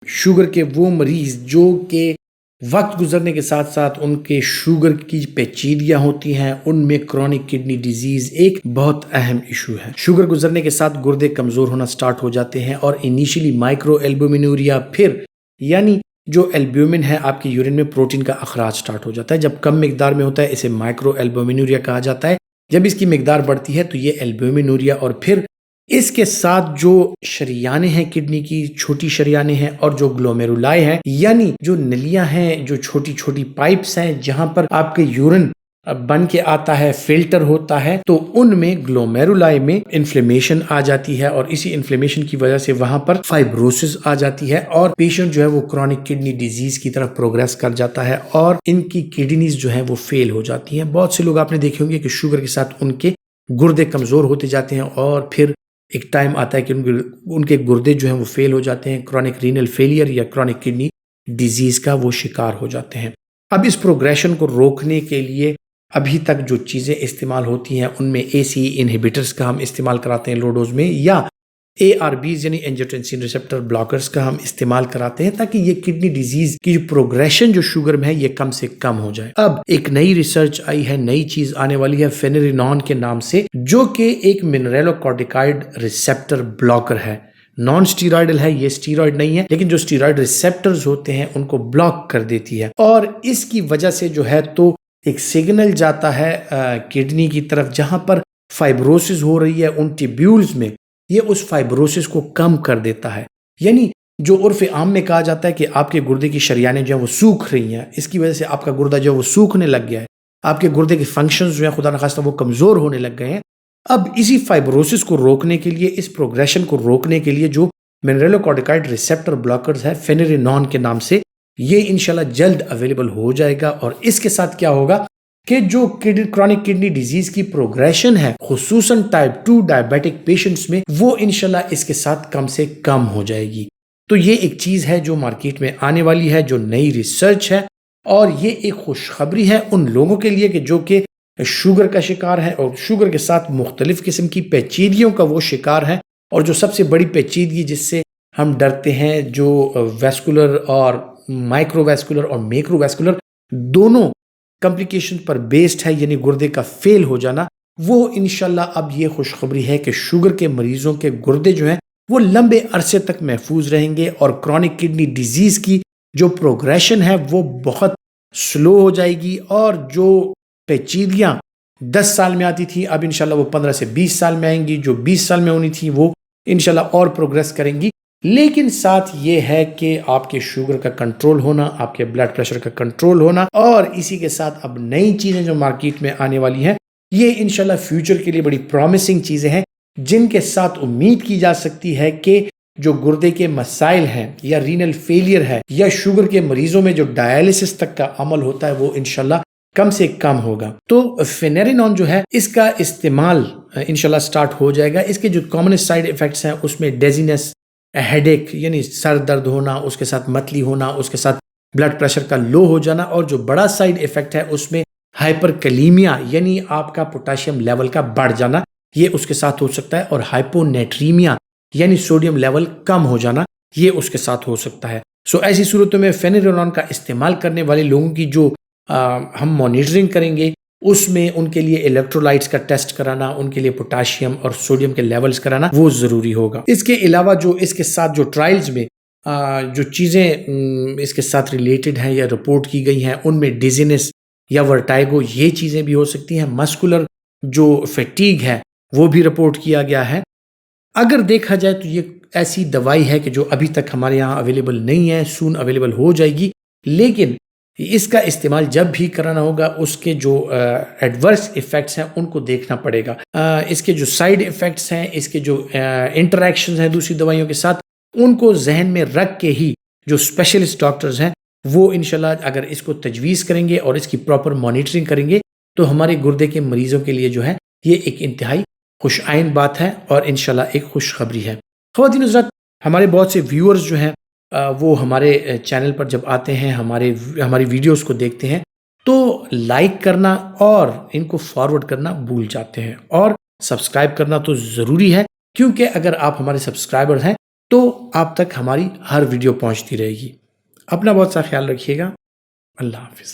Sugar کے وہ مریض جو کہ وقت گزرنے کے ساتھ ساتھ ان کے شوگر کی پیچیدگیاں ہوتی ہیں، ان میں کرونک کڈنی ڈیزیز ایک بہت اہم ایشو ہے۔ شوگر گزرنے کے ساتھ گردے کمزور ہونا سٹارٹ ہو جاتے ہیں اور انیشلی مائکرو البومینوریا، پھر یعنی جو البیومن ہے آپ کے یورین میں پروٹین کا اخراج سٹارٹ ہو جاتا ہے۔ جب کم مقدار میں ہوتا ہے اسے مائکرو البومینوریا کہا جاتا ہے، جب اس کی مقدار بڑھتی ہے تو یہ البیومینوریا، اور پھر اس کے ساتھ جو شریانیں ہیں کڈنی کی، چھوٹی شریانیں ہیں اور جو گلومیرولائی ہیں یعنی جو نلیاں ہیں، جو چھوٹی چھوٹی پائپس ہیں جہاں پر آپ کے یورین بن کے آتا ہے، فلٹر ہوتا ہے، تو ان میں گلومیرولائی میں انفلیمیشن آ جاتی ہے اور اسی انفلیمیشن کی وجہ سے وہاں پر فائبروسس آ جاتی ہے اور پیشنٹ جو ہے وہ کرونک کڈنی ڈیزیز کی طرف پروگریس کر جاتا ہے اور ان کی کڈنیز جو ہیں وہ فیل ہو جاتی ہیں۔ بہت سے لوگ آپ نے دیکھے ہوں گے کہ شوگر کے ساتھ ان کے گردے کمزور ہوتے جاتے ہیں اور پھر ایک ٹائم آتا ہے کہ ان کے گردے جو ہیں وہ فیل ہو جاتے ہیں، کرونک رینل فیلئر یا کرونک کڈنی ڈیزیز کا وہ شکار ہو جاتے ہیں۔ اب اس پروگریشن کو روکنے کے لیے ابھی تک جو چیزیں استعمال ہوتی ہیں ان میں اے سی انہیبیٹرز کا ہم استعمال کراتے ہیں لو ڈوز میں، یا اے آر بیز یعنی اینجیوٹینسن ریسپٹر بلاکرز کا ہم استعمال کراتے ہیں تاکہ یہ کڈنی ڈیزیز کی جو پروگریشن جو شوگر میں ہے یہ کم سے کم ہو جائے۔ اب ایک نئی ریسرچ آئی ہے، نئی چیز آنے والی ہے فینرینون کے نام سے، جو کہ ایک منریلو کارٹیکائڈ ریسپٹر بلاکر ہے۔ نان سٹیرائڈل ہے، یہ سٹیرائڈ نہیں ہے، لیکن جو سٹیرائڈ ریسپٹرز ہوتے ہیں ان کو بلاک کر دیتی ہے اور اس کی وجہ سے جو ہے تو ایک سگنل جاتا ہے کڈنی کی طرف جہاں پر فائبروسس ہو رہی ہے ان ٹیبیولز میں، یہ اس فائبروسس کو کم کر دیتا ہے۔ یعنی جو عرف عام میں کہا جاتا ہے کہ آپ کے گردے کی شریانیں جو ہیں وہ سوکھ رہی ہیں، اس کی وجہ سے آپ کا گردہ جو ہے وہ سوکھنے لگ گیا ہے، آپ کے گردے کے فنکشنز جو ہیں خدا نخواستہ وہ کمزور ہونے لگ گئے ہیں۔ اب اسی فائبروسس کو روکنے کے لیے، اس پروگریشن کو روکنے کے لیے جو منریلو کارٹیکائڈ ریسپٹر بلاکرز ہے فینرینون کے نام سے، یہ انشاءاللہ جلد اویلیبل ہو جائے گا اور اس کے ساتھ کیا ہوگا کہ جو کرونک کڈنی ڈیزیز کی پروگریشن ہے خصوصاً ٹائپ 2 ڈائبیٹک پیشنٹس میں، وہ انشاءاللہ اس کے ساتھ کم سے کم ہو جائے گی۔ تو یہ ایک چیز ہے جو مارکیٹ میں آنے والی ہے، جو نئی ریسرچ ہے، اور یہ ایک خوشخبری ہے ان لوگوں کے لیے کہ جو کہ شوگر کا شکار ہے اور شوگر کے ساتھ مختلف قسم کی پیچیدگیوں کا وہ شکار ہے، اور جو سب سے بڑی پیچیدگی جس سے ہم ڈرتے ہیں جو ویسکولر اور مائکرو ویسکولر اور میکرو ویسکولر دونوں کمپلیکیشن پر بیسڈ ہے، یعنی گردے کا فیل ہو جانا، وہ انشاءاللہ اب یہ خوشخبری ہے کہ شوگر کے مریضوں کے گردے جو ہیں وہ لمبے عرصے تک محفوظ رہیں گے اور کرونک کڈنی ڈیزیز کی جو پروگریشن ہے وہ بہت سلو ہو جائے گی، اور جو پیچیدگیاں 10 سال میں آتی تھی اب انشاءاللہ وہ 15 سے 20 سال میں آئیں گی، جو 20 سال میں ہونی تھی وہ انشاءاللہ اور پروگریس کریں گی۔ لیکن ساتھ یہ ہے کہ آپ کے شوگر کا کنٹرول ہونا، آپ کے بلڈ پریشر کا کنٹرول ہونا، اور اسی کے ساتھ اب نئی چیزیں جو مارکیٹ میں آنے والی ہیں یہ انشاءاللہ فیوچر کے لیے بڑی پرومسنگ چیزیں ہیں جن کے ساتھ امید کی جا سکتی ہے کہ جو گردے کے مسائل ہیں یا رینل فیلئر ہے یا شوگر کے مریضوں میں جو ڈائیلسس تک کا عمل ہوتا ہے وہ انشاءاللہ کم سے کم ہوگا۔ تو فینرینون جو ہے اس کا استعمال انشاءاللہ سٹارٹ ہو جائے گا۔ اس کے جو کامن سائیڈ ایفیکٹس ہیں اس میں ڈیزینس، ہیڈ ایک یعنی سر درد ہونا، اس کے ساتھ متلی ہونا، اس کے ساتھ بلڈ پریشر کا لو ہو جانا، اور جو بڑا سائیڈ ایفیکٹ ہے اس میں ہائپر کلیمیا یعنی آپ کا پوٹاشیم لیول کا بڑھ جانا، یہ اس کے ساتھ ہو سکتا ہے، اور ہائپونیٹریمیا یعنی سوڈیم لیول کم ہو جانا، یہ اس کے ساتھ ہو سکتا ہے۔ ایسی صورتوں میں فینرینون کا استعمال کرنے والے لوگوں کی جو ہم مانیٹرنگ کریں گے اس میں ان کے لیے الیکٹرولائٹس کا ٹیسٹ کرانا، ان کے لیے پوٹاشیم اور سوڈیم کے لیولز کرانا وہ ضروری ہوگا۔ اس کے علاوہ جو اس کے ساتھ جو ٹرائلز میں جو چیزیں اس کے ساتھ ریلیٹڈ ہیں یا رپورٹ کی گئی ہیں ان میں ڈیزینس یا ورٹائگو یہ چیزیں بھی ہو سکتی ہیں۔ مسکولر جو فیٹیگ ہے وہ بھی رپورٹ کیا گیا ہے۔ اگر دیکھا جائے تو یہ ایسی دوائی ہے کہ جو ابھی تک ہمارے یہاں اویلیبل نہیں ہے، سون اویلیبل ہو جائے گی، لیکن اس کا استعمال جب بھی کرانا ہوگا اس کے جو ایڈورس ایفیکٹس ہیں ان کو دیکھنا پڑے گا۔ اس کے جو سائیڈ ایفیکٹس ہیں، اس کے جو انٹریکشنز ہیں دوسری دوائیوں کے ساتھ، ان کو ذہن میں رکھ کے ہی جو اسپیشلسٹ ڈاکٹرز ہیں وہ انشاءاللہ اگر اس کو تجویز کریں گے اور اس کی پراپر مانیٹرنگ کریں گے تو ہمارے گردے کے مریضوں کے لیے جو ہے یہ ایک انتہائی خوش آئند بات ہے اور انشاءاللہ ایک خوشخبری ہے۔ خواتین حضرات، ہمارے بہت سے ویورز جو ہیں وہ ہمارے چینل پر جب آتے ہیں ہماری ویڈیوز کو دیکھتے ہیں تو لائک کرنا اور ان کو فارورڈ کرنا بھول جاتے ہیں، اور سبسکرائب کرنا تو ضروری ہے، کیونکہ اگر آپ ہمارے سبسکرائبر ہیں تو آپ تک ہماری ہر ویڈیو پہنچتی رہے گی۔ اپنا بہت سا خیال رکھیے گا۔ اللہ حافظ۔